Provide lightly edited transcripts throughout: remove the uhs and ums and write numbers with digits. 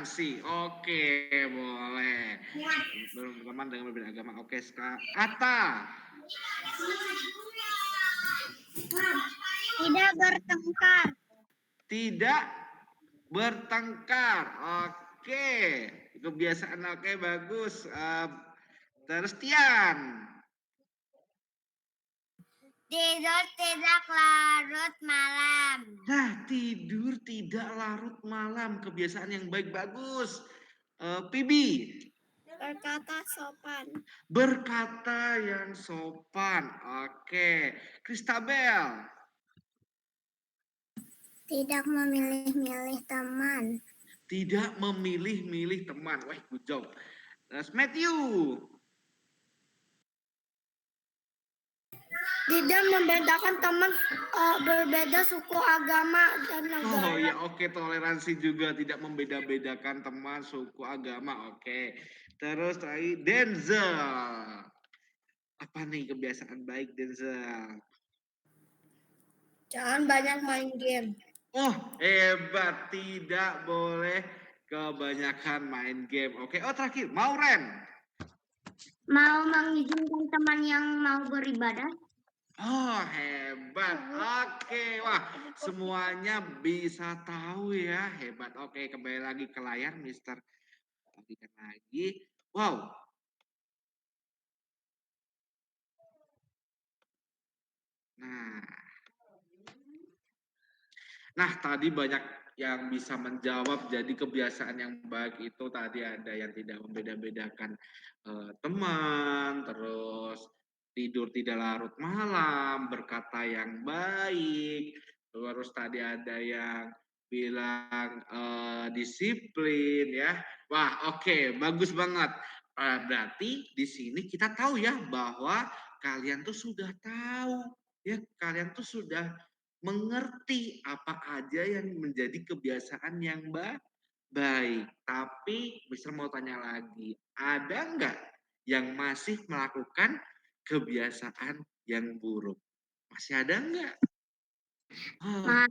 toleransi. Oke, boleh. Berteman dengan berbeda agama. Oke, sekarang Ata. Tidak bertengkar. Tidak bertengkar. Oke, kebiasaan oke bagus. Terus Tian. Tidur tidak larut malam. Nah, tidur tidak larut malam, kebiasaan yang baik bagus. Pibi. Berkata sopan. Berkata yang sopan. Oke, Kristabel. Tidak memilih-milih teman. Tidak memilih-milih teman. Wah, good job. Terus Matthew. Tidak membedakan teman berbeda suku, agama, dan negara. Oh ya, oke, toleransi juga, tidak membeda-bedakan teman, suku, agama. Oke. Terus tadi Denzel. Apa nih kebiasaan baik Denzel? Jangan banyak main game. Oh, hebat. Tidak boleh kebanyakan main game. Oke. Oh, terakhir, Mauren. Mau mengizinkan teman yang mau beribadah. Oh, hebat. Oke. Wah, semuanya bisa tahu ya. Hebat. Oke, kembali lagi ke layar, Mister. Bagikan lagi. Wow. Nah, tadi banyak yang bisa menjawab. Jadi kebiasaan yang baik itu tadi ada yang tidak membeda-bedakan teman, terus tidur tidak larut malam, berkata yang baik, terus tadi ada yang bilang disiplin ya. Wah, oke, bagus banget. Berarti di sini kita tahu ya bahwa kalian tuh sudah tahu ya, kalian tuh sudah mengerti apa aja yang menjadi kebiasaan yang baik. Tapi Mister mau tanya lagi, ada nggak yang masih melakukan kebiasaan yang buruk? Masih ada nggak? Oh,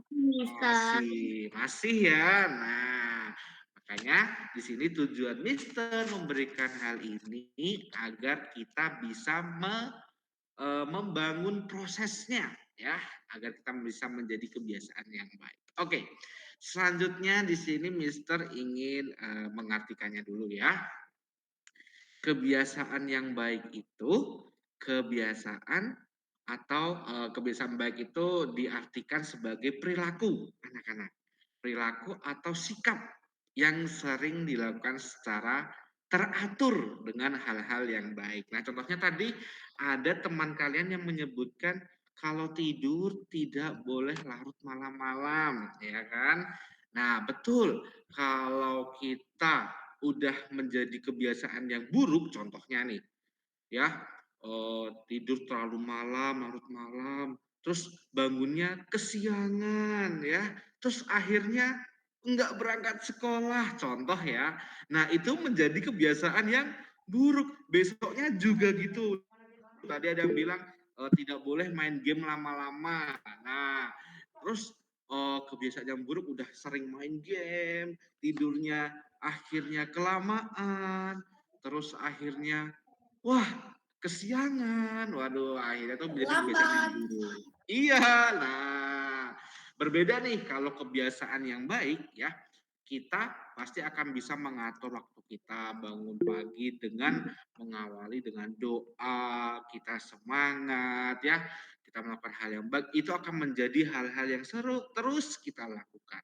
masih ya. Nah, makanya di sini tujuan Mister memberikan hal ini agar kita bisa membangun prosesnya ya, agar kita bisa menjadi kebiasaan yang baik. Oke, selanjutnya di sini Mister ingin mengartikannya dulu ya. Kebiasaan yang baik itu kebiasaan atau kebiasaan baik itu diartikan sebagai perilaku anak-anak. Perilaku atau sikap yang sering dilakukan secara teratur dengan hal-hal yang baik. Nah, contohnya tadi ada teman kalian yang menyebutkan kalau tidur tidak boleh larut malam-malam, ya kan? Nah, betul. Kalau kita udah menjadi kebiasaan yang buruk, contohnya nih, ya, tidur terlalu malam, larut malam, terus bangunnya kesiangan, ya, terus akhirnya nggak berangkat sekolah, contoh ya. Nah, itu menjadi kebiasaan yang buruk. Besoknya juga gitu. Tadi ada yang bilang tidak boleh main game lama-lama. Nah, terus kebiasaan yang buruk udah sering main game, tidurnya akhirnya kelamaan, terus akhirnya wah kesiangan. Waduh, akhirnya tuh menjadi kebiasaan yang buruk. Iya, nah berbeda nih kalau kebiasaan yang baik ya, kita pasti akan bisa mengatur waktu kita bangun pagi dengan mengawali dengan doa, kita semangat ya, kita melakukan hal yang baik, itu akan menjadi hal-hal yang seru terus kita lakukan.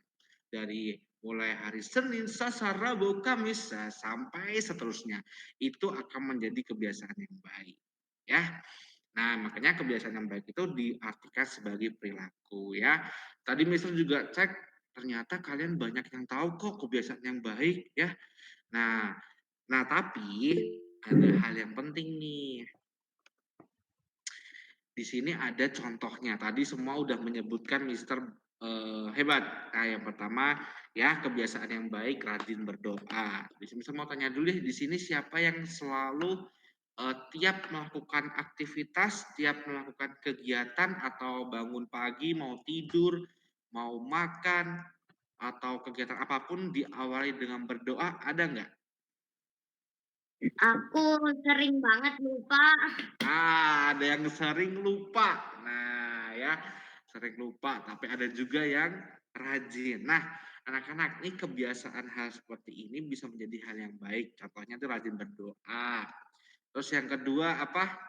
Dari mulai hari Senin, Selasa, Rabu, Kamis, sampai seterusnya. Itu akan menjadi kebiasaan yang baik. Ya, nah makanya kebiasaan yang baik itu diartikan sebagai perilaku ya. Tadi Mister juga cek, ternyata kalian banyak yang tahu kok kebiasaan yang baik ya. Nah, tapi ada hal yang penting nih. Di sini ada contohnya. Tadi semua udah menyebutkan Mister hebat. Nah, yang pertama ya kebiasaan yang baik, rajin berdoa. Di sini saya mau tanya dulu ya, di sini siapa yang selalu tiap melakukan aktivitas, tiap melakukan kegiatan atau bangun pagi, mau tidur, mau makan, atau kegiatan apapun diawali dengan berdoa, ada nggak? Aku sering banget lupa. Ada yang sering lupa. Nah, ya, sering lupa, tapi ada juga yang rajin. Nah, anak-anak, ini kebiasaan hal seperti ini bisa menjadi hal yang baik. Contohnya itu rajin berdoa. Terus yang kedua apa?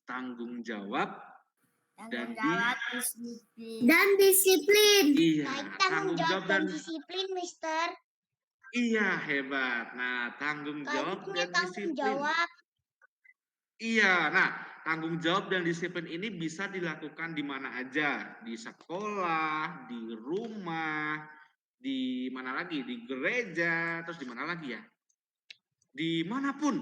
Tanggung jawab dan Disiplin. Dan disiplin. iya, Tanggung jawab dan disiplin, Mister. iya, hebat. Nah, tanggung jawab Punya dan tanggung disiplin. jawab. Iya, nah, tanggung jawab dan disiplin ini bisa dilakukan di mana aja, di sekolah, di rumah, di mana lagi, di gereja, terus di mana lagi ya? Dimanapun,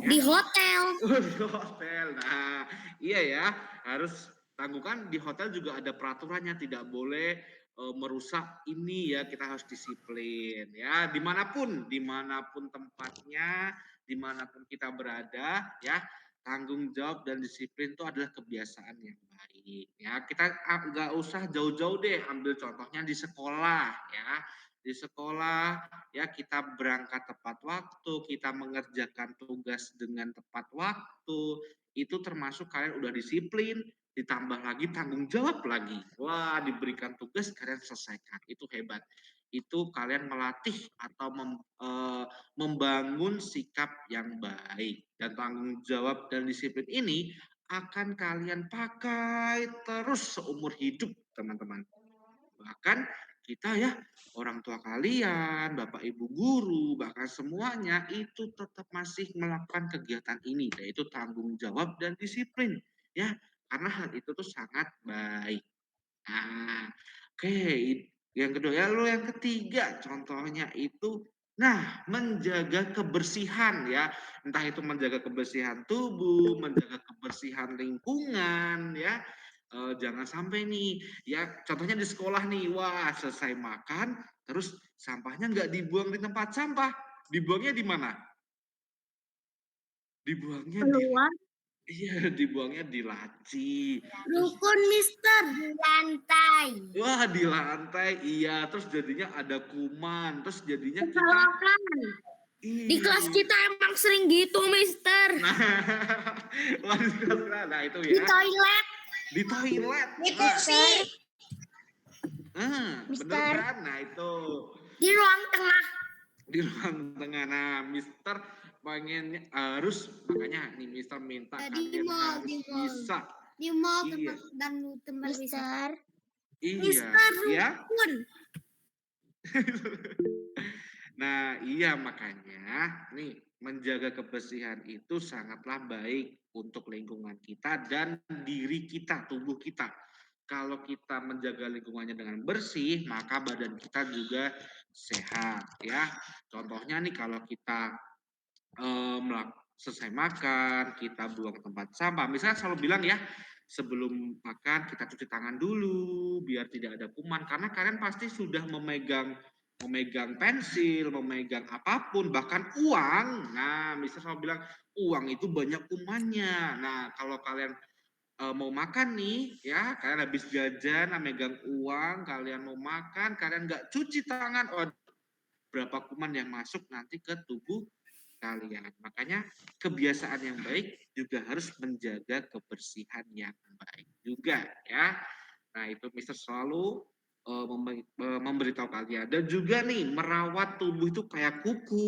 ya. Di hotel. Di hotel. Nah, iya ya, harus tangguhkan di hotel juga ada peraturannya, tidak boleh merusak ini ya, kita harus disiplin ya, dimanapun tempatnya, dimanapun kita berada ya, tanggung jawab dan disiplin itu adalah kebiasaan yang baik ya. Kita nggak usah jauh-jauh deh, ambil contohnya di sekolah ya. Di sekolah ya, kita berangkat tepat waktu, kita mengerjakan tugas dengan tepat waktu, itu termasuk kalian udah disiplin, ditambah lagi tanggung jawab lagi. Wah, diberikan tugas kalian selesaikan, itu hebat. Itu kalian melatih atau membangun sikap yang baik. Dan tanggung jawab dan disiplin ini akan kalian pakai terus seumur hidup, teman-teman. Bahkan kita ya, orang tua kalian, Bapak Ibu guru, bahkan semuanya itu tetap masih melakukan kegiatan ini, yaitu tanggung jawab dan disiplin. Ya, karena hal itu tuh sangat baik. Nah, oke, yang kedua ya, lalu yang ketiga contohnya itu, nah, menjaga kebersihan ya, entah itu menjaga kebersihan tubuh, menjaga kebersihan lingkungan ya. Jangan sampai nih ya, contohnya di sekolah nih, wah, selesai makan terus sampahnya nggak dibuang di tempat sampah, dibuangnya di mana? Dibuangnya di Keluar. Iya, dibuangnya di laci. Terus Rukun, Mister. Di lantai. wah, di lantai, iya. Terus jadinya ada kuman. Terus jadinya kita Kelokan. Di kelas iya. kita emang sering gitu, Mister. Nah, wah, nah itu Di ya. toilet. Di toilet. Di Nah, kursi. bener Mister. kan? Nah, itu Di ruang tengah. di ruang tengah. Nah, Mister pengennya harus, makanya nih Mister minta Di kalian mall, harus di mall. bisa. Di mall Iya, dan tempat wisata. Mister. iya, Mister ya. Rukun. Nah, iya makanya nih, menjaga kebersihan itu sangatlah baik untuk lingkungan kita dan diri kita, tubuh kita. Kalau kita menjaga lingkungannya dengan bersih, maka badan kita juga sehat ya. Contohnya nih, kalau kita selesai makan, kita buang ke tempat sampah. Misalnya selalu bilang ya, sebelum makan kita cuci tangan dulu biar tidak ada kuman. Karena kalian pasti sudah memegang pensil, memegang apapun, bahkan uang. Nah, misalnya selalu bilang uang itu banyak kumannya. Nah, kalau kalian mau makan nih, ya, kalian habis jajan, megang uang, kalian mau makan, kalian nggak cuci tangan, oh, berapa kuman yang masuk nanti ke tubuh kalian. Makanya kebiasaan yang baik juga harus menjaga kebersihan yang baik juga ya. Nah, itu Mister selalu memberitahu kalian. Dan juga nih, merawat tubuh itu kayak kuku.